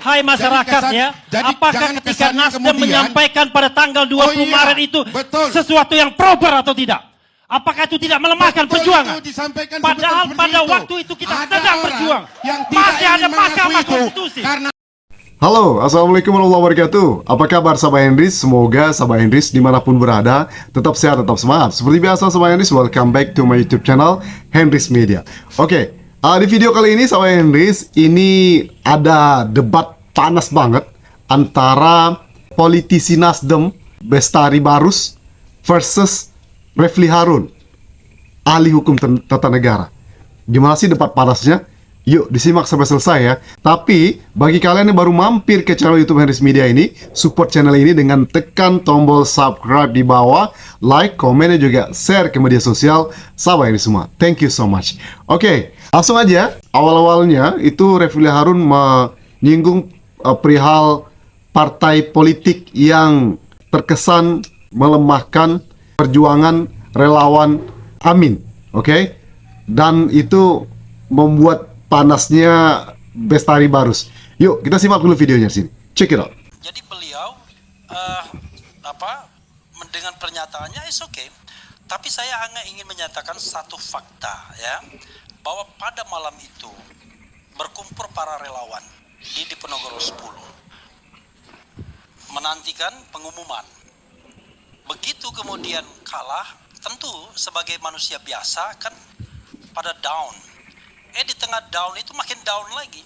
Hai masyarakat ya, apakah ketika Nasdem menyampaikan pada tanggal 20 Maret itu sesuatu yang proper atau tidak? Apakah itu tidak melemahkan perjuangan? Padahal pada waktu itu kita sedang berjuang. Masih ada Mahkamah Konstitusi. Halo, Assalamualaikum warahmatullahi wabarakatuh. Apa kabar sahabat Hendris? Semoga sahabat Hendris dimanapun berada tetap sehat, tetap semangat. Seperti biasa sahabat Hendris, welcome back to my YouTube channel Hendris Media. Oke, di video kali ini sahabat Hendris, ini ada debat panas banget antara politisi Nasdem Bestari Barus versus Refli Harun, ahli hukum tata negara. Gimana sih debat panasnya? Yuk disimak sampai selesai ya. Tapi bagi kalian yang baru mampir ke channel YouTube Hendris Media ini, support channel ini dengan tekan tombol subscribe di bawah, like, komen, dan juga share ke media sosial sahabat ini semua. Thank you so much. Oke, langsung aja. Awal-awalnya itu Refli Harun menyinggung perihal partai politik yang terkesan melemahkan perjuangan relawan Amin. Oke, dan itu membuat panasnya Bestari Barus. Yuk kita simak dulu videonya sini. Check it out. Jadi beliau dengan pernyataannya is okay. Tapi saya hanya ingin menyatakan satu fakta ya, bahwa pada malam itu berkumpul para relawan di Diponegoro 10 menantikan pengumuman. Begitu kemudian kalah, tentu sebagai manusia biasa kan pada down. Di tengah down itu makin down lagi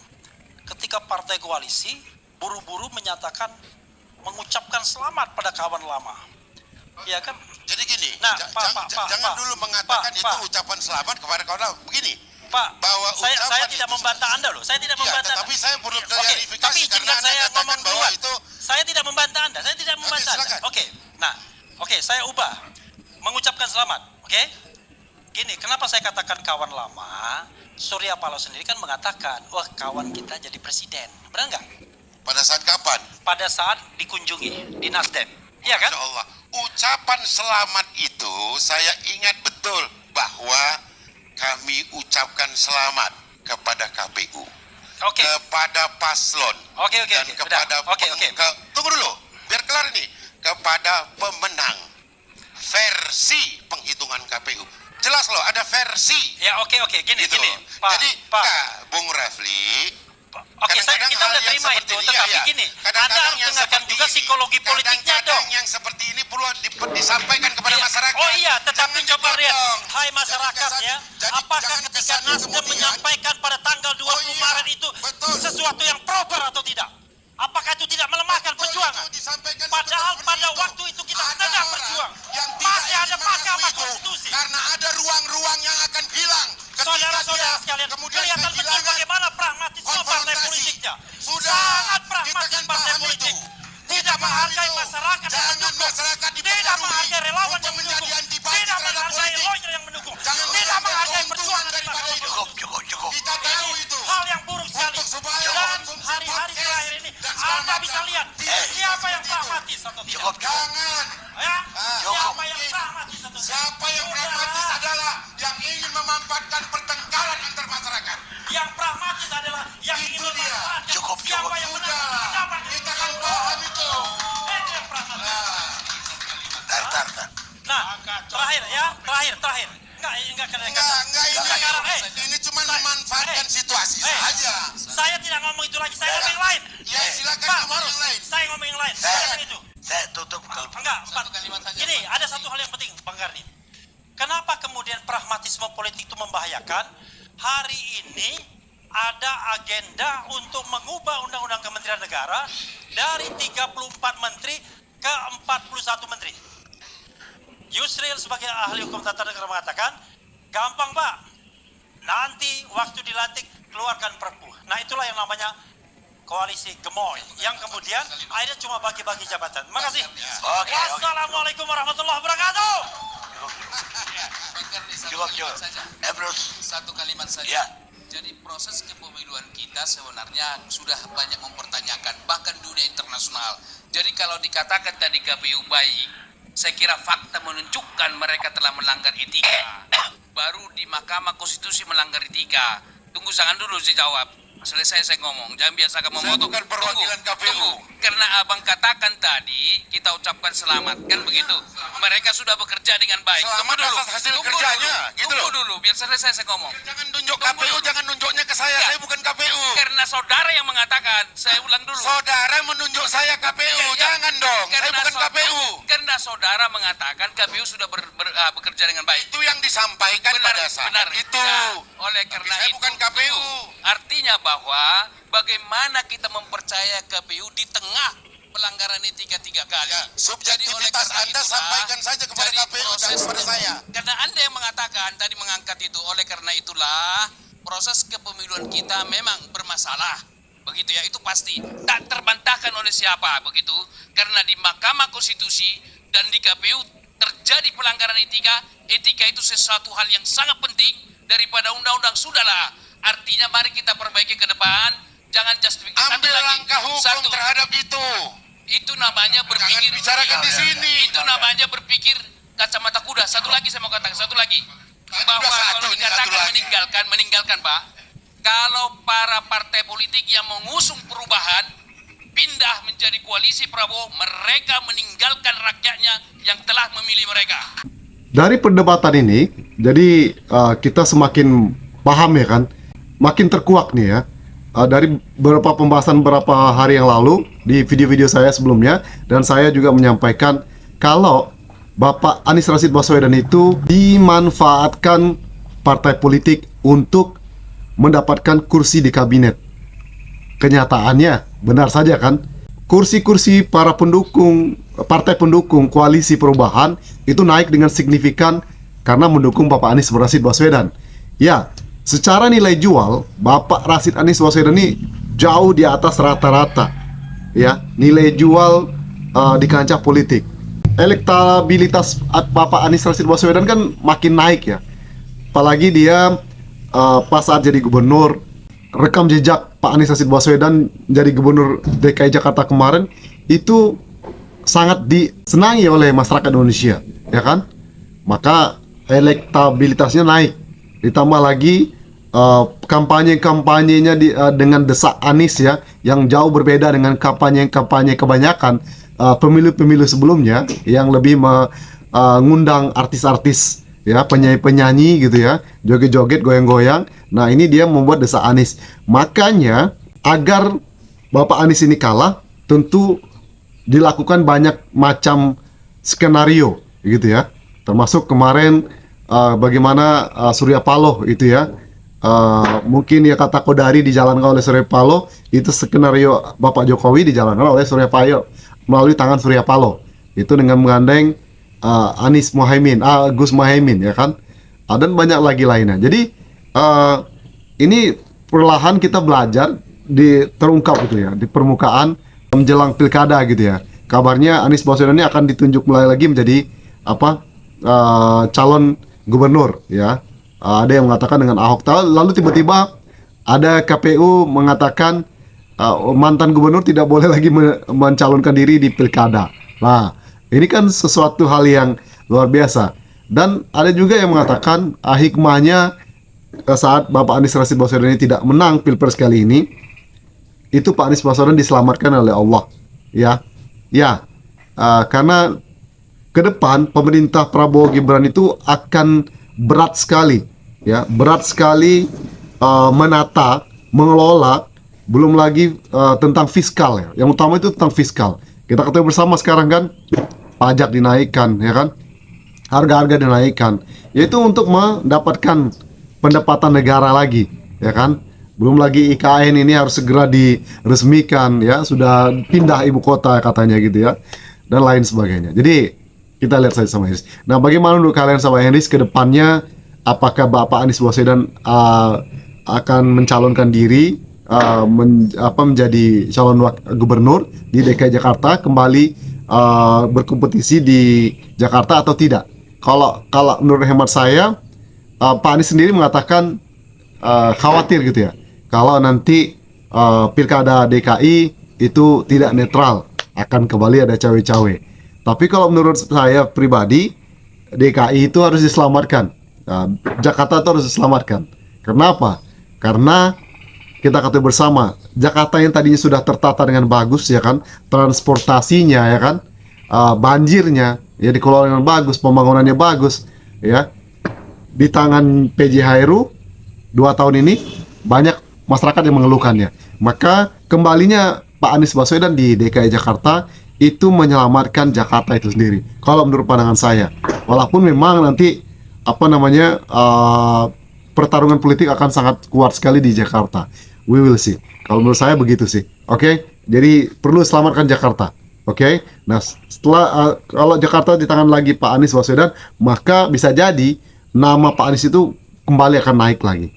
ketika partai koalisi buru-buru menyatakan, mengucapkan selamat pada kawan lama. Ya kan? Jadi gini, nah, jangan dulu mengatakan itu ucapan selamat kepada kawan lama. Begini, Pak, bahwa saya tidak membantah Anda loh. Saya tidak membantah. Tapi saya perlu klarifikasi tapi izinkan saya ngomong bahwa duluan. itu. Saya tidak membantah Anda. Saya tidak membantah Anda. Oke, saya ubah. Mengucapkan selamat. Oke? Gini, kenapa saya katakan kawan lama? Surya Paloh sendiri kan mengatakan, wah kawan kita jadi presiden. Benar nggak? Pada saat kapan? Pada saat dikunjungi di Nasdem. Iya kan? Masya Allah. Ucapan selamat itu saya ingat betul bahwa kami ucapkan selamat kepada KPU. Oke. Kepada paslon. Oke. Dan kepada tunggu dulu, biar kelar ini. Kepada pemenang versi penghitungan KPU. Jelas loh, ada versi. Ya oke, gini. Pak, jadi, Bung Refli. Oke, kita udah terima itu, tetapi gini, Anda harus dengarkan juga psikologi politiknya dong. Yang seperti ini perlu disampaikan kepada masyarakat. Oh iya, tetapi coba lihat, hai masyarakat ya, apakah ketika Nasdem menyampaikan pada tanggal 20 Maret itu sesuatu yang proper atau tidak? Apakah itu tidak melemahkan perjuangan? Padahal pada waktu itu kita sedang berjuang. Masih ada Mahkamah Konstitusi. Karena ada ruang-ruang yang akan hilang. Saudara-saudara sekalian, kelihatan betul bagaimana pragmatisme partai politiknya. Sangat pragmatis partai politik. Tidak menghargai masyarakat yang mendukung. Tidak menghargai relawan yang mendukung. Tidak menghargai lawyer yang mendukung. Tidak menghargai perjuangan dari partai itu. Cukup. Kita tahu itu. Hal yang buruk sekali. Dan hari-hari terakhir ini Anda bisa lihat siapa yang pragmatis atau tidak. Jangan. Ya? Siapa yang pragmatis atau tidak. Siapa yang pragmatis adalah yang ingin memanfaatkan pertengkaran antar masyarakat. Yang pragmatis adalah yang ingin memanfaatkan siapa yang menang. Kita kan paham itu. Itu yang pragmatis. Nah, terakhir. Enggak ini cuma memanfaatkan situasi saja. Saya tidak ngomong itu lagi, saya ngomong yang lain. Ya silakan ngomong yang lain. Saya ngomong yang lain. Saya itu. Saya tutup kalau Enggak, Ini ada satu hal yang penting, Bang Karni. Kenapa kemudian pragmatisme politik itu membahayakan? Hari ini ada agenda untuk mengubah Undang-Undang Kementerian Negara dari 34 menteri ke 41 menteri. Yusril sebagai ahli hukum tata negara mengatakan, gampang Pak, nanti waktu dilantik keluarkan perpu. Nah itulah yang namanya koalisi gemoy, yang kemudian akhirnya cuma bagi-bagi jabatan. Terima kasih. Wassalamualaikum warahmatullahi wabarakatuh. Cukup. Satu kalimat saja. Ya. Jadi proses kepemiluan kita sebenarnya sudah banyak mempertanyakan, bahkan dunia internasional. Jadi kalau dikatakan tadi KPU baik, saya kira fakta menunjukkan mereka telah melanggar etika. Baru di Mahkamah Konstitusi melanggar etika. Tunggu, jangan dulu saya jawab. Selesai saya ngomong, jangan biasakan memotong. bukan perwakilan KPU. Tunggu. Karena abang katakan tadi, kita ucapkan selamat, kan begitu. Mereka sudah bekerja dengan baik. Selamat atas hasil kerjanya, gitu Tunggu loh. dulu, biar selesai saya ngomong. Jangan tunjuk Tunggu KPU, dulu. jangan nunjuknya ke saya. Enggak. Saya bukan KPU. Karena saudara yang mengatakan, saya ulang dulu. Saudara menunjuk saya KPU, jangan dong. Saya bukan KPU. Karena saudara mengatakan KPU sudah bekerja dengan baik. Itu yang disampaikan pada saat itu. Ya, oleh karena saya itu, bukan KPU. Artinya bahwa bagaimana kita mempercaya KPU di tengah pelanggaran etika 3 kali. Ya, subjektivitas Anda sampaikan saja kepada jadi KPU, jangan kepada saya. Karena Anda yang mengatakan tadi mengangkat itu, oleh karena itulah proses kepemiluan kita memang bermasalah. Begitu ya, itu pasti. Tak terbantahkan oleh siapa, begitu. Karena di Mahkamah Konstitusi dan di KPU terjadi pelanggaran etika. Etika itu sesuatu hal yang sangat penting daripada undang-undang. Sudahlah. Artinya mari kita perbaiki ke depan. Jangan justifikasi. Ambil langkah hukum terhadap itu. Itu namanya berpikir. Jangan bicarakan di sini. Itu namanya berpikir kacamata kuda. Satu lagi saya mau katakan, satu lagi. Bahwa kalau dikatakan meninggalkan Pak. Kalau para partai politik yang mengusung perubahan pindah menjadi koalisi Prabowo, mereka meninggalkan rakyatnya yang telah memilih mereka. Dari perdebatan ini, jadi kita semakin paham ya kan, makin terkuak nih ya. Dari beberapa pembahasan beberapa hari yang lalu di video-video saya sebelumnya, dan saya juga menyampaikan kalau Bapak Anies Rashid Baswedan itu dimanfaatkan partai politik untuk mendapatkan kursi di kabinet. Kenyataannya benar saja kan, kursi-kursi para pendukung, partai pendukung koalisi perubahan itu naik dengan signifikan karena mendukung Bapak Anies Rashid Baswedan. Ya, secara nilai jual Bapak Rashid Anies Baswedan ini jauh di atas rata-rata ya nilai jual di kancah politik. Elektabilitas Bapak Anies Rashid Baswedan kan makin naik ya, apalagi dia pas saat jadi gubernur. Rekam jejak Pak Anies Rashid Baswedan jadi gubernur DKI Jakarta kemarin itu sangat disenangi oleh masyarakat Indonesia, ya kan? Maka elektabilitasnya naik. Ditambah lagi kampanye-kampanyenya dengan desak Anies ya, yang jauh berbeda dengan kampanye kebanyakan pemilu-pemilu sebelumnya yang lebih mengundang artis-artis ya, penyanyi-penyanyi gitu ya, joget-joget, goyang-goyang. Nah, ini dia membuat desak Anies. Makanya agar Bapak Anies ini kalah, tentu dilakukan banyak macam skenario gitu ya. Termasuk kemarin bagaimana Surya Paloh itu ya, mungkin ya kata Kodari dijalankan oleh Surya Paloh, itu skenario Bapak Jokowi dijalankan oleh Surya Paloh melalui tangan Surya Paloh. Itu dengan menggandeng Anies Mohaimin, Gus Mohaimin ya kan, dan banyak lagi lainnya. Jadi ini perlahan kita belajar terungkap gitu ya di permukaan menjelang pilkada gitu ya. Kabarnya Anies Baswedan ini akan ditunjuk mulai lagi menjadi calon gubernur ya. Ada yang mengatakan dengan Ahok, lalu tiba-tiba ada KPU mengatakan mantan gubernur tidak boleh lagi mencalonkan diri di pilkada. Nah, ini kan sesuatu hal yang luar biasa. Dan ada juga yang mengatakan hikmahnya saat Bapak Anies Rashid Baswedan ini tidak menang Pilpres kali ini, itu Pak Anies Baswedan diselamatkan oleh Allah. Karena ke depan pemerintah Prabowo Gibran itu akan berat sekali, ya, berat sekali menata, mengelola, belum lagi tentang fiskal ya. Yang utama itu tentang fiskal. Kita ketahui bersama sekarang kan, pajak dinaikkan, ya kan, harga-harga dinaikkan, yaitu untuk mendapatkan pendapatan negara lagi, ya kan. Belum lagi IKN ini harus segera diresmikan, ya, sudah pindah ibu kota katanya gitu ya, dan lain sebagainya. Jadi kita lihat saja sama Henris. Nah, bagaimana menurut kalian sama Henris ke depannya? Apakah Bapak Anies Baswedan akan mencalonkan diri menjadi calon gubernur di DKI Jakarta, kembali berkompetisi di Jakarta atau tidak? Kalau menurut hemat saya, Pak Anies sendiri mengatakan khawatir gitu ya, kalau nanti pilkada DKI itu tidak netral, akan kembali ada cawe-cawe. Tapi kalau menurut saya pribadi, DKI itu harus diselamatkan, Jakarta itu harus diselamatkan. Kenapa? Karena kita ketahui bersama, Jakarta yang tadinya sudah tertata dengan bagus ya kan, transportasinya ya kan, banjirnya ya dikelola dengan bagus, pembangunannya bagus ya. Di tangan PJ Hairu 2 tahun ini banyak masyarakat yang mengeluhkannya. Maka kembalinya Pak Anies Baswedan di DKI Jakarta itu menyelamatkan Jakarta itu sendiri. Kalau menurut pandangan saya, walaupun memang nanti pertarungan politik akan sangat kuat sekali di Jakarta. We will see. Kalau menurut saya begitu sih. Oke? Jadi perlu selamatkan Jakarta. Oke? Nah, setelah kalau Jakarta di tangan lagi Pak Anies Baswedan, maka bisa jadi nama Pak Anies itu kembali akan naik lagi.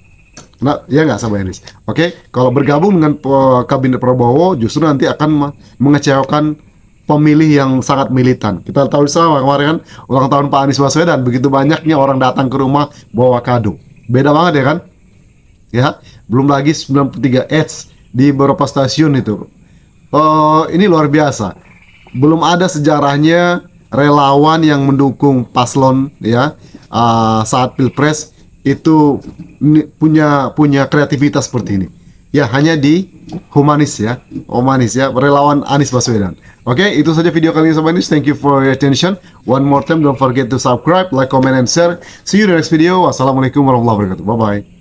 Nah, ya nggak sahabat Anies. Oke? Kalau bergabung dengan kabinet Prabowo, justru nanti akan mengecewakan pemilih yang sangat militan. Kita tahu sama kemarin kan ulang tahun Pak Anies Baswedan, begitu banyaknya orang datang ke rumah bawa kado. Beda banget ya kan? Ya, belum lagi 93 ads di beberapa stasiun itu. Ini luar biasa. Belum ada sejarahnya relawan yang mendukung paslon ya saat Pilpres itu punya kreativitas seperti ini. Ya, hanya di humanis ya, relawan Anies Baswedan. Oke, itu saja video kali ini sahabat Anies. Thank you for your attention. One more time, don't forget to subscribe, like, comment, and share. See you in the next video. Wassalamualaikum warahmatullahi wabarakatuh. Bye bye.